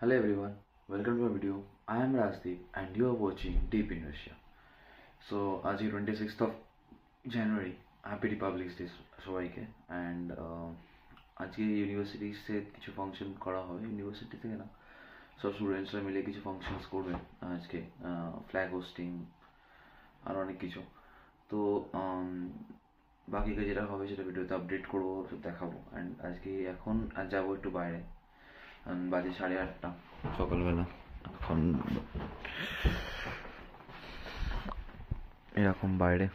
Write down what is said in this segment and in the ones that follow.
Hello everyone, welcome to my video. I am Rajdeep and you are watching Deep in Russia. So, आज 26th of January, Happy Republic Day সবাইকে and আজকে university সে কিছু function করা হবে university থেকে না সব স্টুডেন্টসরা মিলে কিছু ফাংশনস করবে আজকে ফ্ল্যাগ হোস্টিং আর অনেক কিছু তো বাকি যেটা হবে সেটা ভিডিওতে আপডেট করবো দেখাবো অ্যান্ড আজকে এখন আর যাবো একটু বাইরে বাজে 8:30 সকালবেলা এখন এরকম বাইরে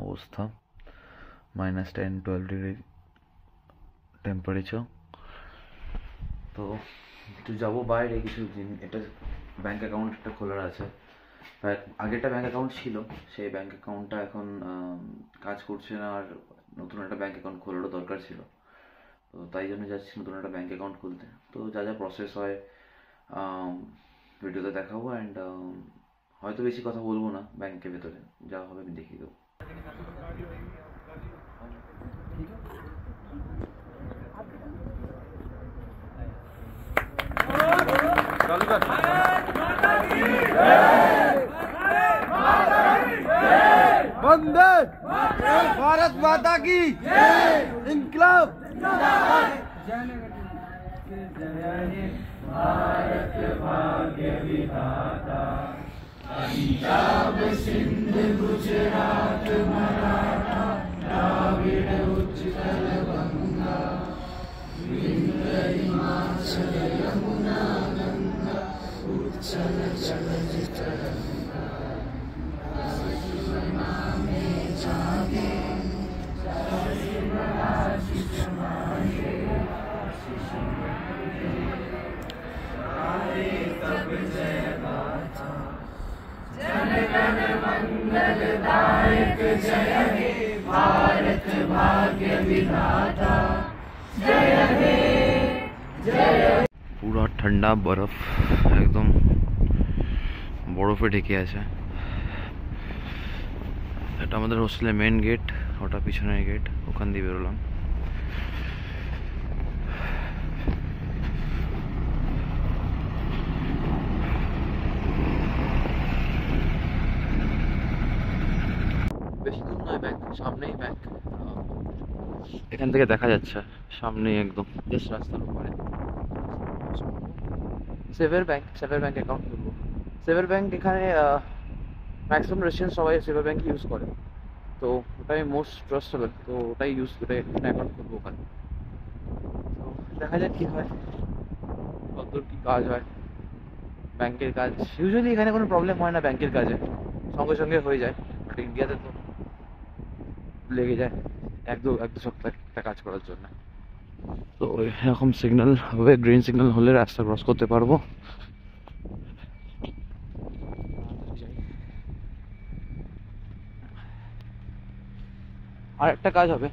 অবস্থা -10-12 ডিগ্রি টেম্পারেচার তো একটু যাবো বাইরে কিছু দিন এটা ব্যাঙ্ক অ্যাকাউন্ট একটা খোলার আছে আগেরটা ব্যাঙ্ক অ্যাকাউন্ট ছিল সেই ব্যাঙ্ক অ্যাকাউন্টটা এখন কাজ করছে না আর নতুন একটা ব্যাঙ্ক অ্যাকাউন্ট খোলারও দরকার ছিল তো তাই জন্য যাচ্ছি নতুন একটা ব্যাঙ্ক অ্যাকাউন্ট খুলতে তো যা যা প্রসেস হয় ভিডিওতে দেখাবো অ্যান্ড হয়তো বেশি কথা বলবো না ব্যাংকের ভেতরে যা হবে আমি দেখিয়ে দেবো वंदे भारत माता की इंकलाब भारत भाग्य विधाता पंजाब सिंध गुजरात मराठा द्राविड़ उच्चल गंगा विंध्य हिमाचल यमुना गंगा उच्चल जलज तरंगा मंगलदायक जय हे भारत भाग्य विधाता जय हे जय পুরো ঠান্ডা বরফ একদম বরফে ঢেকে আছে এটা আমাদের হোস্টেলের মেন গেট ওটা পিছনের গেট ওখান দিয়ে বেরোলাম বেশি দূর নয় ব্যাংক সামনেই ব্যাংক এখান থেকে দেখা যাচ্ছে সামনেই একদম জাস্ট রাস্তার উপরে সেভার ব্যাংক অ্যাকাউন্ট খুলবো সেভার ব্যাংক এখানে ম্যাক্সিমাম রেসিডেন্ট সবাই সেভার ব্যাংক ইউজ করে তো ওটাই মোস্ট ট্রাস্টেবল তো ওটাই ইউজ করে অ্যাকাউন্ট খুলবো ওখানে তো দেখা যাক কী হয় কতদূর কী কাজ হয় ব্যাংকের কাজ ইউজুয়ালি এখানে কোনো প্রবলেম হয় না ব্যাংকের কাজে সঙ্গে সঙ্গে হয়ে যায় বাট ইন্ডিয়াতে তো লেগে যায় এক দু সপ্তাহ একটা কাজ করার জন্য তো এরকম সিগন্যাল হবে গ্রিন সিগন্যাল হলে রাস্তা ক্রস করতে পারবো আর একটা কাজ হবে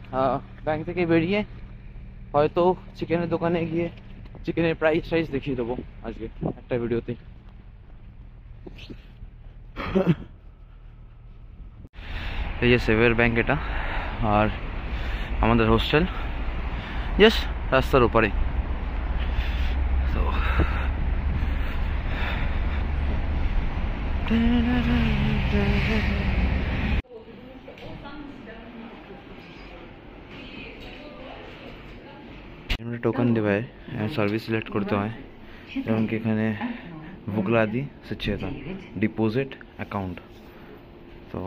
ব্যাংক থেকে বেরিয়ে হয়তো চিকেনের দোকানে গিয়ে চিকেনের প্রাইস দেখিয়ে দেবো আজকে একটা ভিডিওতে এই যে সেভার ব্যাংক এটা আর আমাদের হোস্টেল জাস্ট রাস্তার উপরে তো টোকন দেওয়া হয় সার্ভিস সিলেক্ট করতে হয় যেমন কি এখানে ভুগলাদি সচেতন ডিপোজিট অ্যাকাউন্ট তো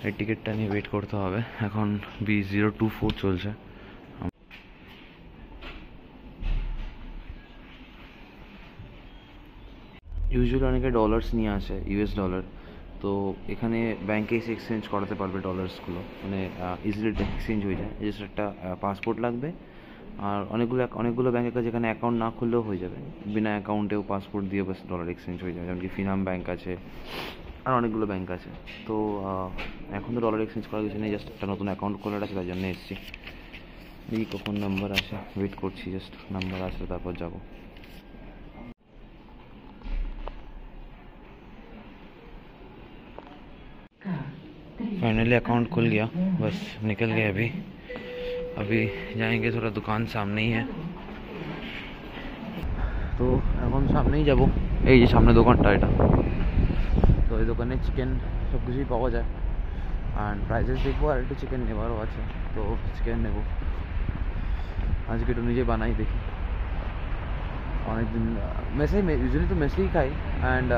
এই টিকিটটা নিয়ে ওয়েট করতে হবে এখন B024 চলছে ইউজুয়ালি অনেকে ডলার্স নিয়ে আসে US ডলার তো এখানে ব্যাংকে এসে এক্সচেঞ্জ করাতে পারবে ডলার্সগুলো মানে ইজিলি এক্সচেঞ্জ হয়ে যায় জাস্ট একটা পাসপোর্ট লাগবে আর অনেকগুলো ব্যাংকের কাছে এখানে অ্যাকাউন্ট না খুললেও হয়ে যাবে বিনা অ্যাকাউন্টেও পাসপোর্ট দিয়ে বাস ডলার এক্সচেঞ্জ হয়ে যাবে যেমন কি ফিনাম ব্যাংক আছে আর অনেকগুলো ব্যাংক আছে তো এখন তো ডলার এক্সচেঞ্জ করার কিছু নেই জাস্ট একটা নতুন অ্যাকাউন্ট খোলার আছে তার জন্য এসেছি এই কখন নাম্বার আসে ওয়েট করছি জাস্ট নাম্বার আসলে তারপর যাবো फाइनली अकाउंट खुल गया बस निकल गए अभी जाएंगे थोड़ा दुकान सामने ही है তো এখন সামনেই যাব, এই যে সামনে দোকানটা এটা, তো এই দোকানে চিকেন সব কিছুই পাওয়া যায়। অ্যান্ড প্রাইসেস দেখবো, আর একটু চিকেন নেবারও আছে, তো চিকেন নেবো আজকে, একটু নিজে বানাই দেখি। অনেকদিন মেসে ইউজুয়ালি তো মেসেই খাই। অ্যান্ড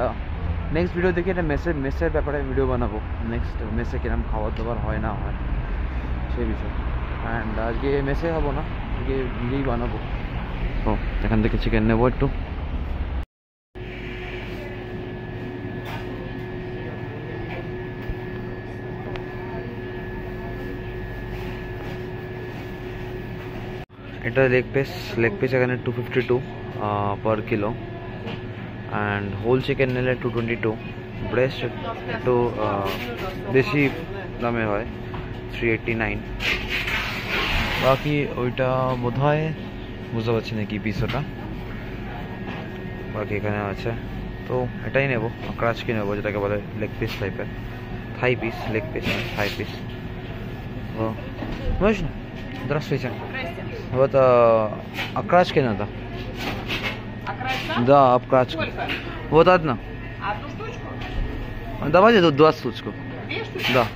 নেক্সট ভিডিও দেখি একটা মেসের ব্যাপারে ভিডিও বানাবো, নেক্সট মেসে কিরম খাবার দাবার হয় না হয় সেই বিষয়। অ্যান্ড আজকে মেসে খাবো না, আজকে নিজেই বানাবো। তো এখান থেকে চিকেন নেবো একটু। এটা লেগ পিস এখানে 252 per kilo. And whole chicken নিলে 222, ব্রেস্ট একটু বেশি দামে হয় 389। বাকি ওইটা বোধ হয় বুঝতে পারছি না কি পিস ওটা, বাকি এখানে আছে। তো এটাই নেবো, ক্রাচ কি নেবো, যেটাকে বলে লেগ পিস টাইপের, thigh piece, leg piece thigh piece. Можно? Здравствуйте. Вот окрачки надо. Окраска? Да, обкрачка. Сколько? Вот одна. Одну штучку? Давайте тут 2 штучку. 2 штучки? Да.